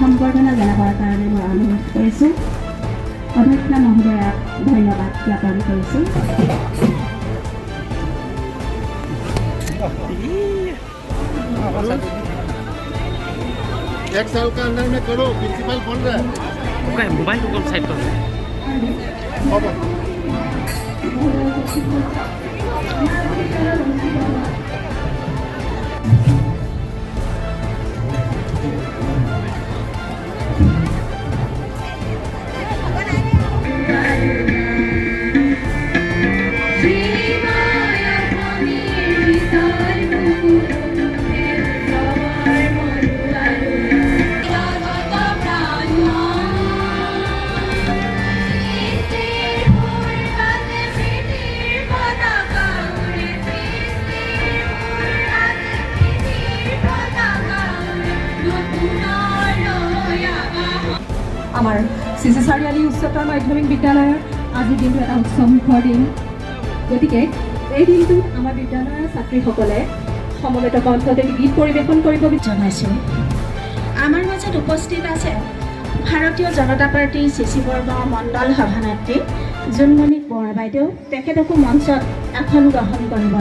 সম্বৰ্ধনা জনাবৰ কাৰণে মই অনুৰোধ কৰিছোঁ। অধ্যক্ষ মহোদয়াক ধন্যবাদ জ্ঞাপন কৰিছোঁ। एक साल का अंदर में करो, प्रिंसिपल बोल रहा है। मोबाइल को कौन साइड कर আমাৰ CC চাৰিআলি উচ্চতৰ মাধ্যমিক বিদ্যালয়ৰ আজিৰ দিনটো এটা উৎসৱমুখৰ দিন। গতিকে এই দিনটোত আমাৰ বিদ্যালয়ৰ ছাত্ৰীসকলে সমবেত কণ্ঠতে গীত পৰিৱেশন কৰিব জনাইছোঁ। আমাৰ মাজত উপস্থিত আছে ভাৰতীয় জনতা পাৰ্টীৰ CC বৰ্গ মণ্ডল সভানেত্ৰী জোনমণি বৰা বাইদেউ। তেখেতকো মঞ্চত আসন গ্ৰহণ কৰিব